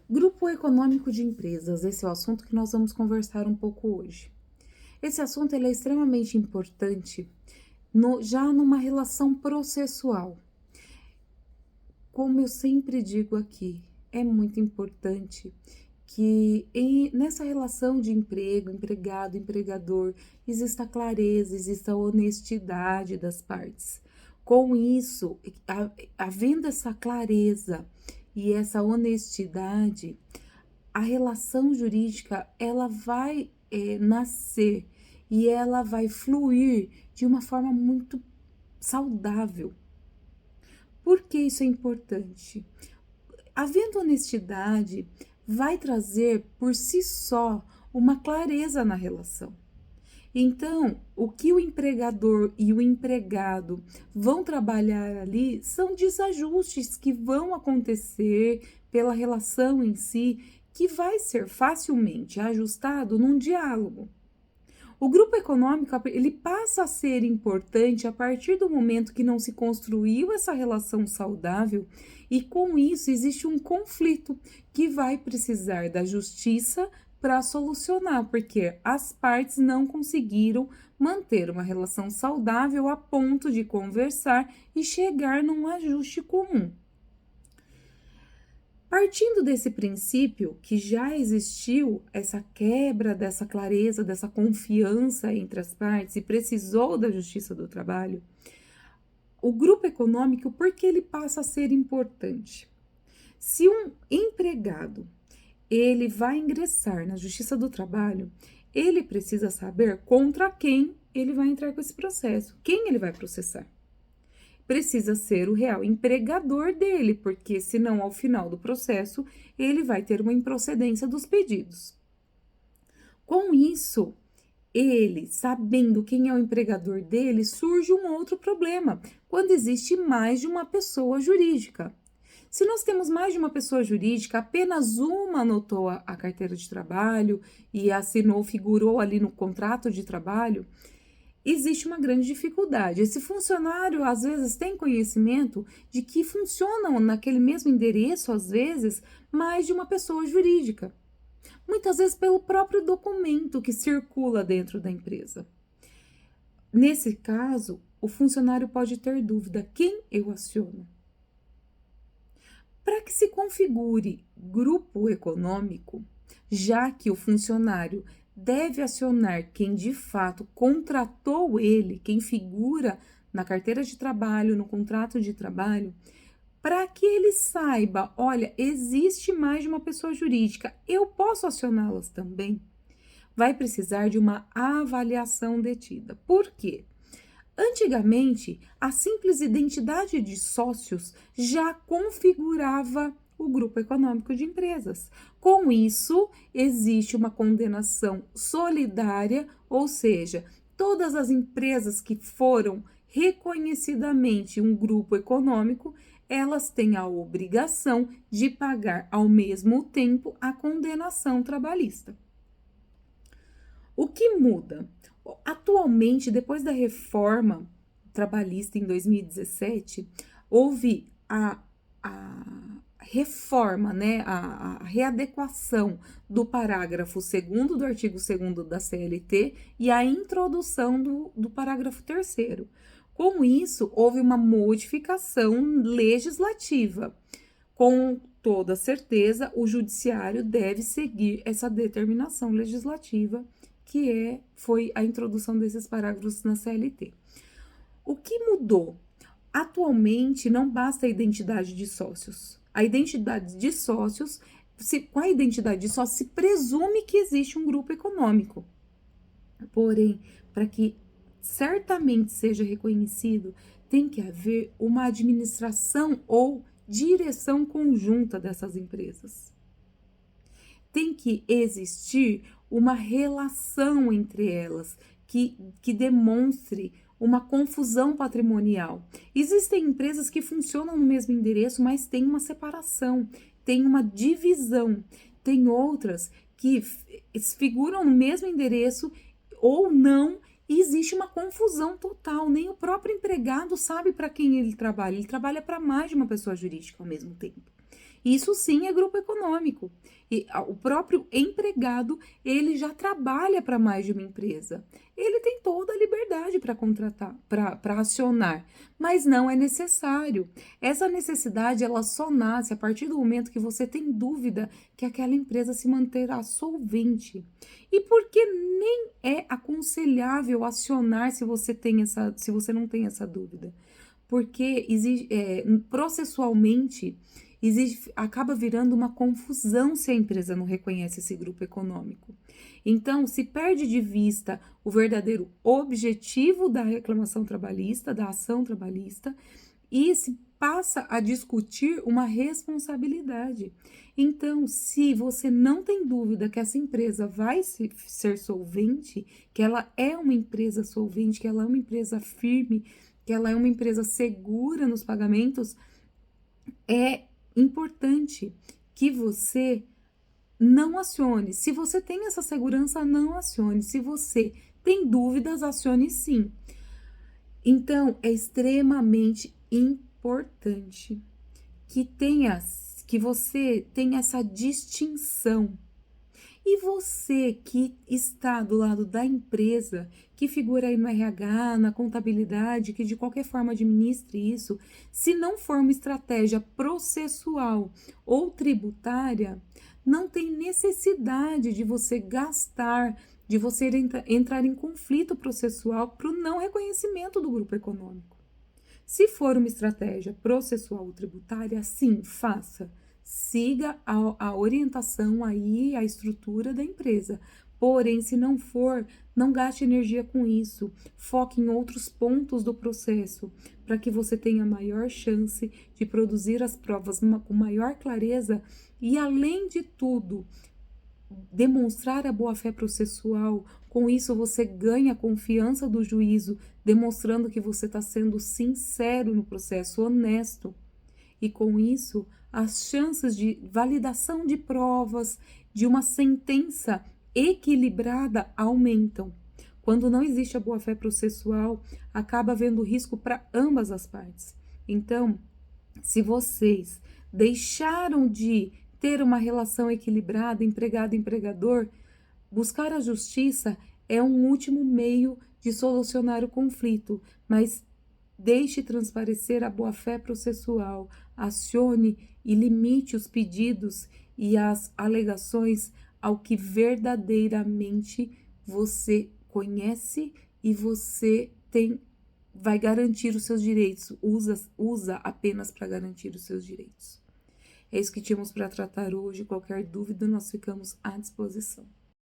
Grupo econômico de empresas, esse é o assunto que nós vamos conversar um pouco hoje. Esse assunto ele é extremamente importante já numa relação processual. Como eu sempre digo aqui, é muito importante que nessa relação de emprego, empregado, empregador, exista clareza, exista honestidade das partes. Com isso, havendo essa clareza e essa honestidade, a relação jurídica ela vai nascer e ela vai fluir de uma forma muito saudável. Por que isso é importante? Havendo honestidade, vai trazer por si só uma clareza na relação. Então, o que o empregador e o empregado vão trabalhar ali são desajustes que vão acontecer pela relação em si, que vai ser facilmente ajustado num diálogo. O grupo econômico ele passa a ser importante a partir do momento que não se construiu essa relação saudável e com isso existe um conflito que vai precisar da justiça para solucionar, porque as partes não conseguiram manter uma relação saudável a ponto de conversar e chegar num ajuste comum. Partindo desse princípio que já existiu essa quebra dessa clareza, dessa confiança entre as partes e precisou da Justiça do Trabalho, o grupo econômico, por que ele passa a ser importante? Se um empregado ele vai ingressar na Justiça do Trabalho, ele precisa saber contra quem ele vai entrar com esse processo, quem ele vai processar. Precisa ser o real empregador dele, porque senão ao final do processo ele vai ter uma improcedência dos pedidos. Com isso, ele, sabendo quem é o empregador dele, surge um outro problema, quando existe mais de uma pessoa jurídica. Se nós temos mais de uma pessoa jurídica, apenas uma anotou a carteira de trabalho e assinou, figurou ali no contrato de trabalho, existe uma grande dificuldade. Esse funcionário, às vezes, tem conhecimento de que funcionam naquele mesmo endereço, às vezes, mais de uma pessoa jurídica. Muitas vezes pelo próprio documento que circula dentro da empresa. Nesse caso, o funcionário pode ter dúvida: quem eu aciono? Para que se configure grupo econômico, já que o funcionário deve acionar quem de fato contratou ele, quem figura na carteira de trabalho, no contrato de trabalho, para que ele saiba, olha, existe mais de uma pessoa jurídica, eu posso acioná-las também. Vai precisar de uma avaliação detida. Por quê? Antigamente, a simples identidade de sócios já configurava o grupo econômico de empresas. Com isso, existe uma condenação solidária, ou seja, todas as empresas que foram reconhecidamente um grupo econômico, elas têm a obrigação de pagar ao mesmo tempo a condenação trabalhista. O que muda? Atualmente, depois da reforma trabalhista em 2017, houve a reforma, né, a readequação do parágrafo 2º do artigo 2º da CLT e a introdução do parágrafo 3º. Com isso, houve uma modificação legislativa. Com toda certeza, o judiciário deve seguir essa determinação legislativa que foi a introdução desses parágrafos na CLT. O que mudou? Atualmente, não basta a identidade de sócios. A identidade de sócios, com a identidade de sócios, se presume que existe um grupo econômico. Porém, para que certamente seja reconhecido, tem que haver uma administração ou direção conjunta dessas empresas. Tem que existir uma relação entre elas que demonstre uma confusão patrimonial. Existem empresas que funcionam no mesmo endereço, mas tem uma separação, tem uma divisão. Tem outras que figuram no mesmo endereço ou não, e existe uma confusão total. Nem o próprio empregado sabe para quem ele trabalha para mais de uma pessoa jurídica ao mesmo tempo. Isso sim é grupo econômico. E o próprio empregado, ele já trabalha para mais de uma empresa. Ele tem toda a liberdade para contratar, para acionar, mas não é necessário. Essa necessidade, ela só nasce a partir do momento que você tem dúvida que aquela empresa se manterá solvente. E porque nem é aconselhável acionar se você não tem essa dúvida. Porque processualmente acaba virando uma confusão se a empresa não reconhece esse grupo econômico. Então, se perde de vista o verdadeiro objetivo da reclamação trabalhista, da ação trabalhista, e se passa a discutir uma responsabilidade. Então, se você não tem dúvida que essa empresa vai ser solvente, que ela é uma empresa solvente, que ela é uma empresa firme, que ela é uma empresa segura nos pagamentos, é importante que você não acione. Se você tem essa segurança, não acione. Se você tem dúvidas, acione sim. Então, é extremamente importante que você tenha essa distinção. E você que está do lado da empresa, que figura aí no RH, na contabilidade, que de qualquer forma administre isso, se não for uma estratégia processual ou tributária, não tem necessidade de você gastar, de você entrar em conflito processual para o não reconhecimento do grupo econômico. Se for uma estratégia processual ou tributária, sim, faça. Siga a orientação aí, a estrutura da empresa. Porém, se não for, não gaste energia com isso. Foque em outros pontos do processo para que você tenha maior chance de produzir as provas com maior clareza e, além de tudo, demonstrar a boa-fé processual. Com isso, você ganha a confiança do juízo, demonstrando que você está sendo sincero no processo, honesto. E com isso, as chances de validação de provas, de uma sentença equilibrada aumentam. Quando não existe a boa-fé processual, acaba havendo risco para ambas as partes. Então, se vocês deixaram de ter uma relação equilibrada, empregado-empregador, buscar a justiça é um último meio de solucionar o conflito, mas deixe transparecer a boa-fé processual, acione e limite os pedidos e as alegações ao que verdadeiramente você conhece e você vai garantir os seus direitos, usa apenas para garantir os seus direitos. É isso que tínhamos para tratar hoje. Qualquer dúvida, nós ficamos à disposição.